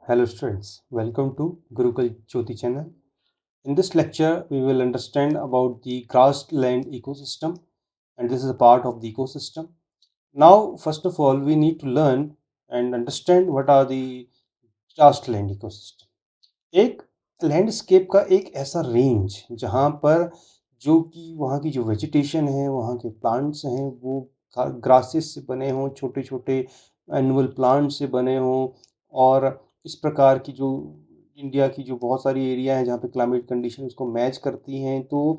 Hello students, welcome to Gurukul Jyoti channel. In this lecture, we will understand about the grassland ecosystem, and this is a part of the ecosystem. Now, first of all, we need to learn and understand what are the grassland ecosystem. एक landscape का एक ऐसा range जहाँ पर जो कि वहाँ की जो वेजिटेशन है, वहाँ के प्लांट्स हैं, वो ग्रासेस से बने हों, छोटे छोटे एनुअल प्लांट से बने हों, और इस प्रकार की जो इंडिया की जो बहुत सारी एरिया है जहाँ पे क्लाइमेट कंडीशन उसको मैच करती हैं, तो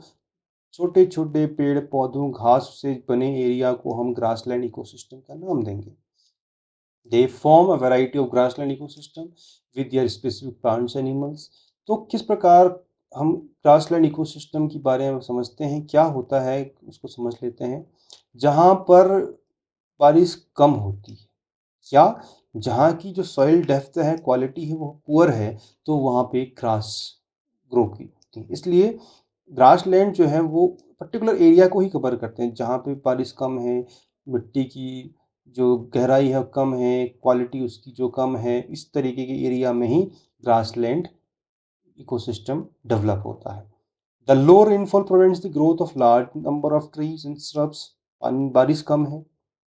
छोटे छोटे पेड़ पौधों घास से बने एरिया को हम ग्रासलैंड इकोसिस्टम का नाम देंगे. They form a variety of grassland ecosystem with their specific plants animals. तो किस प्रकार हम ग्रासलैंड इकोसिस्टम के बारे में समझते हैं, क्या होता है उसको समझ लेते हैं. जहाँ पर बारिश कम होती है या जहाँ की जो सॉइल डेप्थ है, क्वालिटी है, वो पुअर है, तो वहाँ पे ग्रास ग्रो की होती है. इसलिए ग्रासलैंड जो है वो पर्टिकुलर एरिया को ही कवर करते हैं जहाँ पे बारिश कम है, मिट्टी की जो गहराई है कम है, क्वालिटी उसकी जो कम है, इस तरीके के एरिया में ही ग्रासलैंड इकोसिस्टम डेवलप होता है. The low rainfall prevents the growth of large number of trees and shrubs. बारिश कम है,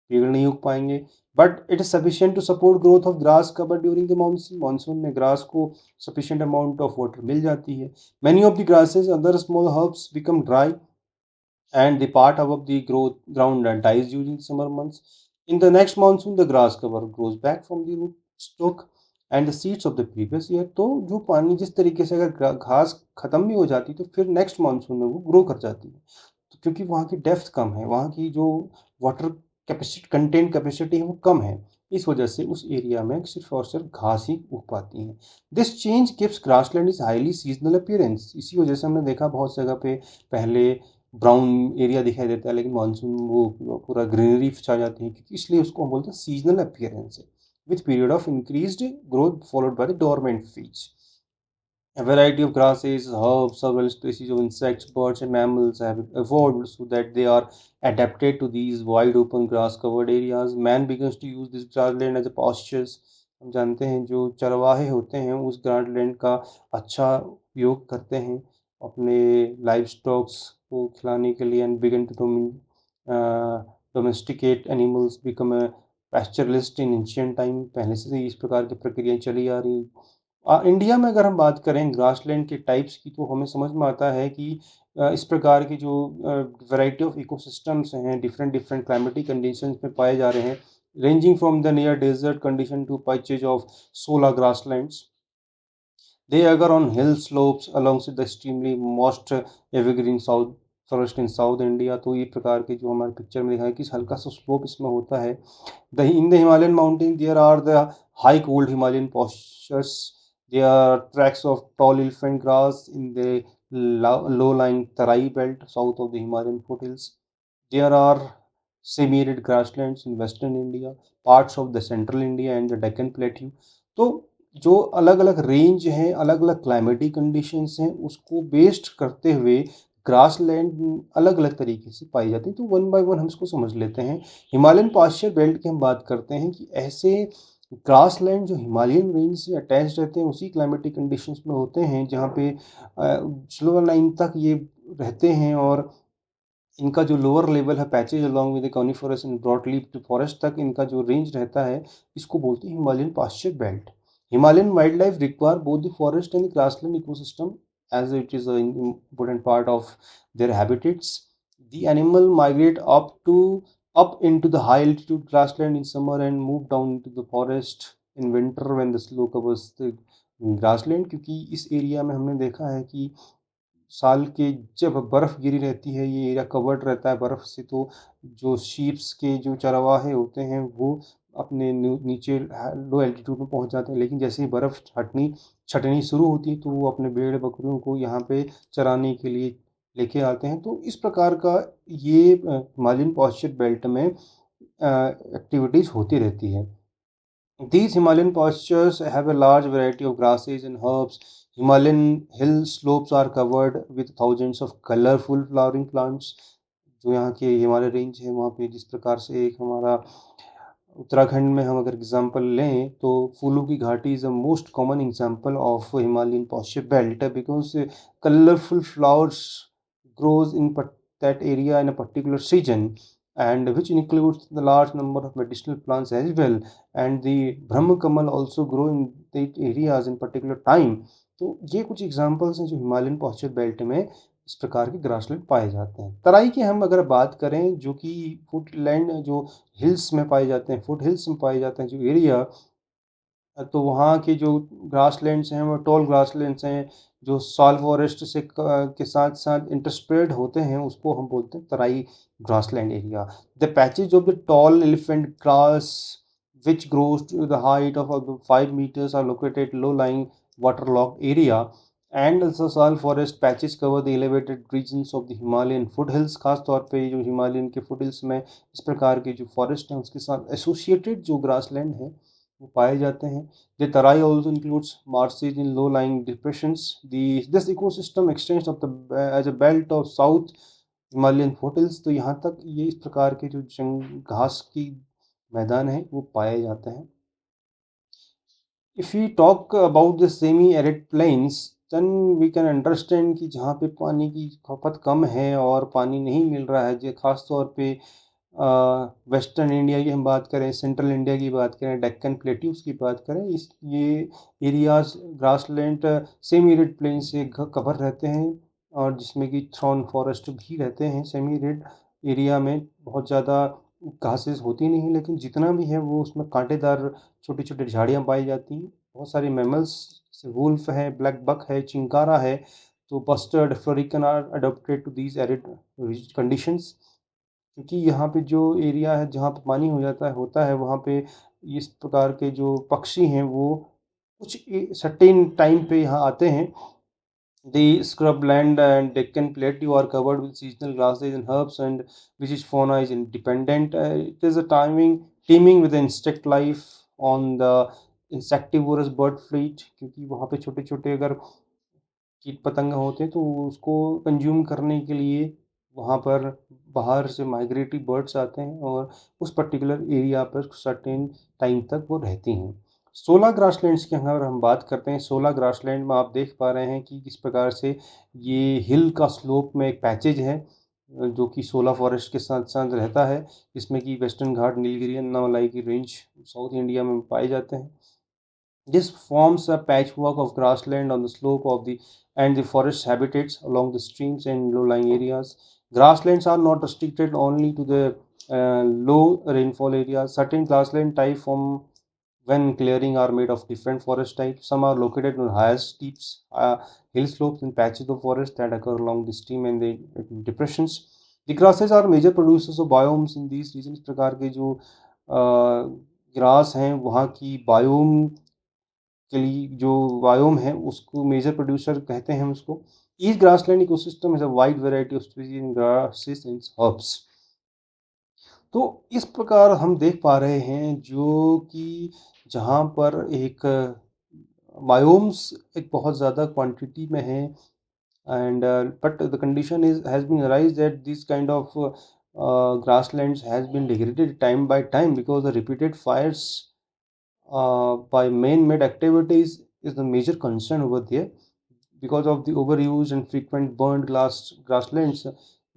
पेड़ नहीं उग पाएंगे, but it is sufficient to support growth of grass cover during the monsoon. Monsoon में ग्रास को सफिशिएंट अमाउंट ऑफ वाटर मिल जाती है. Many of the grasses other small herbs become dry and the part above the ground dies during summer months. In the next monsoon, the grass cover grows back from the root stock and the seeds of the previous year. तो जो पानी जिस तरीके से अगर घास खत्म भी हो जाती तो फिर नेक्स्ट मानसून में वो ग्रो कर जाती है. तो क्योंकि वहाँ की डेप्थ कम है, वहाँ की जो वाटर कैपेसिटी कंटेंट कैपेसिटी है वो कम है, इस वजह से उस एरिया में सिर्फ और सिर्फ घास ही उग पाती है. This change gives grassland is highly seasonal appearance. इसी वजह से हमने देखा बहुत जगह पे पहले ब्राउन एरिया दिखाई देता है, लेकिन मानसून वो पूरा ग्रीनरी छा जाती है, क्योंकि इसलिए उसको हम बोलते हैं सीजनल अपीयरेंस है, with period of increased growth followed by the dormant phase. A variety of grasses, herbs, several species of insects, birds, and mammals have evolved so that they are adapted to these wide open grass covered areas. Man begins to use this grassland as a pastures. हम जानते हैं जो चरवाहे होते हैं उस grassland का अच्छा उपयोग करते हैं अपने लाइव स्टॉक्स को खिलाने के लिए. And began to domesticate animals become a pastoralist in ancient time. पहले से ही इस प्रकार की प्रक्रियाएं चली आ रही. इंडिया में अगर हम बात करें ग्रासलैंड के टाइप्स की, तो हमें समझ में आता है कि इस प्रकार की जो वैरायटी ऑफ इकोसिस्टम्स हैं डिफरेंट डिफरेंट क्लाइमेटिक कंडीशंस में पाए जा रहे हैं, ranging from the near desert condition to patches of solar grasslands. They occur on hill slopes alongside the extremely moist evergreen south forest in South India. तो ये प्रकार के जो हमारे पिक्चर में दिखा है कि हल्का सा स्लोप इसमें होता है. In the Himalayan mountains there are the high cold Himalayan pastures. There are tracts of tall elephant grass in the low-lying Tarai belt south of the Himalayan foothills. There are semi-arid grasslands in western India, parts of the central India and the Deccan Plateau. तो जो अलग अलग range हैं, अलग अलग climatic conditions हैं, उसको based करते हुए ग्रासलैंड अलग अलग तरीके से पाई जाती है. तो वन बाय वन हम इसको समझ लेते हैं. हिमालयन पास्चर बेल्ट की हम बात करते हैं कि ऐसे ग्रासलैंड जो हिमालयन रेंज से अटैच रहते हैं, उसी क्लाइमेटिक कंडीशंस में होते हैं जहाँ पे स्लोअर लाइन तक ये रहते हैं, और इनका जो लोअर लेवल है patches along with coniferous and broad leaf forest तक इनका जो रेंज रहता है, इसको बोलते हैं Himalayan pasture belt. Himalayan wild life require both the forest and grassland ecosystem as it is an important part of their habitats. The animal migrate up into the high altitude grassland in summer and move down into the forest in winter when the snow covers the grassland. क्योंकि इस area में हमने देखा है कि साल के जब बर्फ़ गिरी रहती है, ये एरिया कवर्ड रहता है बर्फ़ से, तो जो शीप्स के जो चरवाहे होते हैं वो अपने नीचे लो एल्टीट्यूड में पहुंच जाते हैं, लेकिन जैसे ही बर्फ़ छटनी शुरू होती है तो वो अपने भेड़ बकरियों को यहाँ पे चराने के लिए लेके आते हैं. तो इस प्रकार का ये हिमालयन पास्चर बेल्ट में एक्टिविटीज़ होती रहती है. These Himalayan pastures have a large variety of grasses and herbs. Himalayan hill slopes are covered with thousands of colorful flowering plants. जो यहाँ के हिमालय रेंज है वहाँ पे जिस प्रकार से एक हमारा उत्तराखंड में हम अगर एग्जांपल लें तो फूलों की घाटी is a most common example of Himalayan pasture belt because colourful flowers grows in that area in a particular season and which includes the large number of medicinal plants as well and the Brahma Kamal also grow in that areas in particular time। तो ये कुछ examples हैं जो Himalayan pasture belt में इस प्रकार के grassland पाए जाते हैं। तराई की हम अगर बात करें जो कि फुटलैंड जो हिल्स में पाए जाते हैं, फुट हिल्स में पाए जाते हैं जो एरिया, तो वहाँ के जो ग्रासलैंड्स हैं वो टॉल ग्रासलैंड्स हैं जो सॉल फॉरेस्ट से के साथ साथ इंटरस्प्रेड होते हैं, उसको हम बोलते हैं Terai grassland area. The patches of the tall elephant grass which grows to the height of about 5 meters are located low-lying waterlogged area and the soil forest patches cover the elevated regions of the Himalayan foothills। खास तौर पे जो Himalayan के foothills में इस प्रकार के जो फॉरेस्ट हैं उसके साथ एसोसिएटेड जो ग्रासलैंड है वो पाए जाते हैं। The Tarai also includes marshes in low-lying depressions। This ecosystem extends of as a belt of South Himalayan foothills। तो यहाँ तक ये इस प्रकार के जो घास की मैदान है वो पाए जाते हैं। If we talk about the semi-arid plains, then we can understand कि जहाँ पे पानी की खपत कम है और पानी नहीं मिल रहा है, जो खास तौर पे वेस्टर्न इंडिया की हम बात करें, सेंट्रल इंडिया की बात करें, डेक्कन प्लेट्यूज की बात करें, इस ये areas grassland semi arid plain से कवर रहते हैं और जिसमें कि थ्रॉन फॉरेस्ट भी रहते हैं। सेमी एरिड एरिया में बहुत ज़्यादा घासेस होती नहीं, लेकिन जितना भी है वो उसमें कांटेदार छोटी छोटी झाड़ियाँ पाई जाती हैं। बहुत सारे मैमल्स जैसे वुल्फ है, ब्लैक बक है, चिंकारा है, तो bustard florican are adopted to these arid conditions. क्योंकि यहाँ पे जो एरिया है जहाँ पे पानी हो जाता है होता है वहाँ पे इस प्रकार के जो पक्षी हैं वो कुछ सर्टेन टाइम पे यहाँ आते हैं। The scrubland and Deccan Plateau are covered with seasonal grasses and herbs, and which is fauna is independent। It is a teeming with insect life on the insectivorous bird fleet, क्योंकि वहाँ पे छोटे छोटे अगर कीट पतंग होते हैं तो उसको कंज्यूम करने के लिए वहाँ पर बाहर से माइग्रेटरी बर्ड्स आते हैं और उस पर्टिकुलर एरिया पर सर्टेन टाइम तक वो रहती हैं। 16 ग्रासलैंड्स की अगर हम बात करते हैं, 16 ग्रासलैंड में आप देख पा रहे हैं कि किस प्रकार से ये हिल का स्लोप में एक पैचेज है जो कि 16 फॉरेस्ट के साथ साथ रहता है, जिसमें कि वेस्टर्न घाट, नीलगिरी, अन्नामलाई की रेंज साउथ इंडिया में पाए जाते हैं। This forms a patchwork of grassland on the slope of the and the forest habitats along the streams and low-lying areas. Grasslands are not restricted only to the low rainfall areas. Certain grassland type form when clearing are made of different forest types. Some are located on higher steeps, hill slopes, and patches of forest that occur along the stream and the depressions. The grasses are major producers of biomes in these regions। प्रकार के जो grass हैं वहाँ की biome के लिए जो biome है उसको मेजर प्रोड्यूसर कहते हैं हम उसको। Each grassland ecosystem is a wide variety of species in grasses and herbs. तो इस प्रकार हम देख पा रहे हैं जो कि जहाँ पर एक बायोम्स एक बहुत ज़्यादा क्वांटिटी में है and but the condition is has been arise that this kind of grasslands has been degraded time by time because the repeated fires by man-made activities is the major concern over there because of the overuse and frequent burned grasslands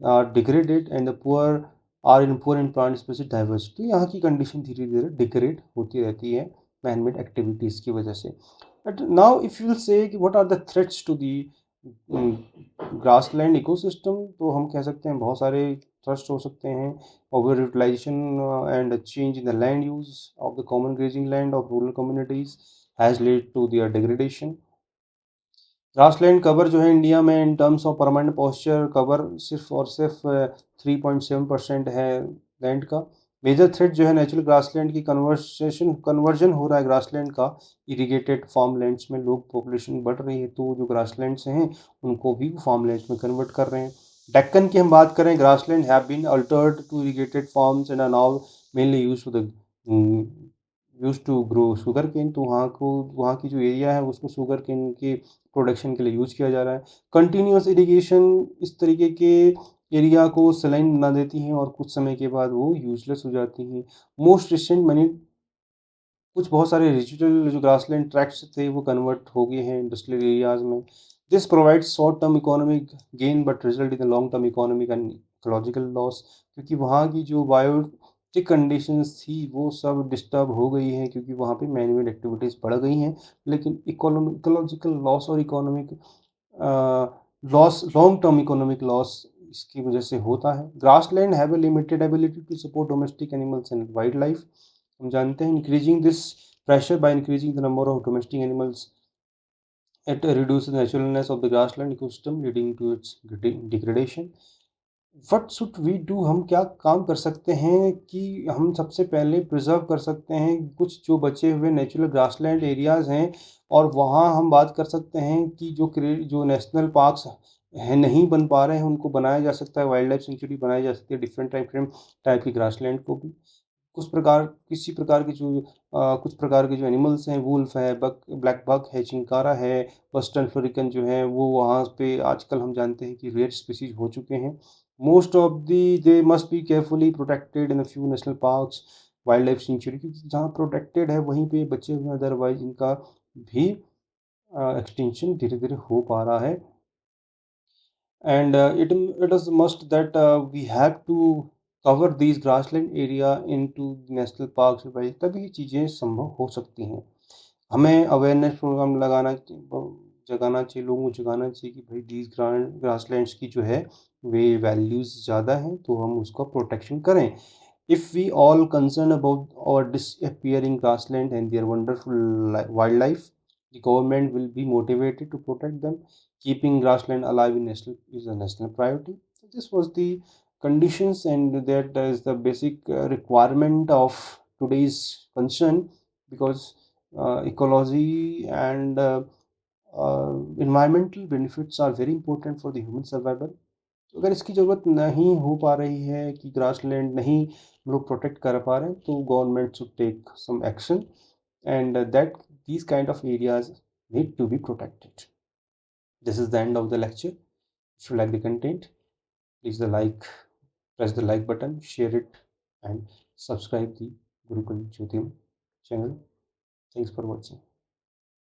are degraded and the poor are in poor in plant species diversity। यहाँ की condition धीरे धीरे degrade होती रहती है man made activities की वजह से। But now if you say what are the threats to the grassland ecosystem, तो हम कह सकते हैं बहुत सारे थ्रस्ट हो सकते हैं। Over utilization and change in the land use of the common grazing land of rural communities has led to their degradation. Grassland cover जो है इंडिया में in terms of permanent pasture cover सिर्फ और सिर्फ 3.7% है लैंड का। Major threat जो है नेचुरल ग्रासलैंड की कन्वर्जन हो रहा है ग्रासलैंड का इरिगेटेड फार्मलैंड्स में। लोग पॉपुलेशन बढ़ रही है तो जो ग्रासलैंड्स हैं उनको भी फार्मलैंड्स में कन्वर्ट कर रहे हैं। डेक्कन की हम बात करें, grassland have been altered to irrigated farms and are now mainly use to grow sugar cane. तो वहाँ की जो एरिया है उसको शुगर केन के प्रोडक्शन के लिए यूज किया जा रहा है। कंटिन्यूस इरिगेशन इस तरीके के एरिया को सलाइन बना देती हैं और कुछ समय के बाद वो यूजलेस हो जाती हैं। मोस्ट रिसेंट मैंने कुछ बहुत सारे डिजिटल जो ग्रासलैंड ट्रैक्ट्स थे वो कन्वर्ट हो गए हैं इंडस्ट्रियल एरियाज में। This provides short term economic gain but result in long term economic and ecological loss, क्योंकि वहाँ की जो बायोटिक कंडीशंस थी वो सब डिस्टर्ब हो गई हैं क्योंकि वहाँ पे मैनुअल एक्टिविटीज़ बढ़ गई हैं। लेकिन इकोलॉजिकल लॉस और economic loss, long term economic loss इसकी वजह से होता है। Grassland have a limited ability to support domestic animals and wildlife. हम जानते हैं increasing this pressure by increasing the number of domestic animals, it reduces the naturalness of the grassland ecosystem leading to its degradation. What should we do? हम क्या काम कर सकते हैं कि हम सबसे पहले प्रिजर्व कर सकते हैं कुछ जो बचे हुए नेचुरल ग्रासलैंड एरियाज हैं, और वहाँ हम बात कर सकते हैं कि जो नेशनल पार्क्स हैं नहीं बन पा रहे हैं उनको बनाया जा सकता है, वाइल्ड लाइफ सेंचुरी बनाई जा सकती है डिफरेंट टाइप की ग्रासलैंड को भी। किसी प्रकार के जो कुछ प्रकार के जो एनिमल्स हैं, वुल्फ है, बक ब्लैक बक है, चिंकारा है, वेस्टर्न फ्लोरिकन जो है वो वहाँ पे आजकल हम जानते हैं कि रेयर स्पीसीज हो चुके हैं। Most of the they must be carefully protected in a few national parks, wild life sanctuary, क्योंकि जहाँ प्रोटेक्टेड है वहीं पे बचे हुए हैं, अदरवाइज इनका भी एक्सटिंक्शन धीरे धीरे हो पा रहा है। And it is must that we have to cover these grassland area into national parks, भाई तभी ये चीज़ें संभव हो सकती हैं। हमें अवेयरनेस प्रोग्राम जगाना चाहिए, लोगों को जगाना चाहिए कि भाई दीज ग्रासलैंड्स की जो है वे वैल्यूज़ ज़्यादा हैं तो हम उसका प्रोटेक्शन करें। If we all concerned about our disappearing grassland and their wonderful wildlife, the government will be motivated to protect them. Keeping grassland alive is a national priority. So this was the conditions, and that is the basic requirement of today's concern, because ecology and environmental benefits are very important for the human survival. तो अगर इसकी ज़रूरत नहीं हो पा रही है कि ग्रासलैंड नहीं लोग प्रोटेक्ट कर पा रहे हैं, तो government should take some action, and that these kind of areas need to be protected. This is the end of the lecture. If you like the content, please press the like button, share it, and subscribe the Gurukul Jyotim channel. Thanks for watching.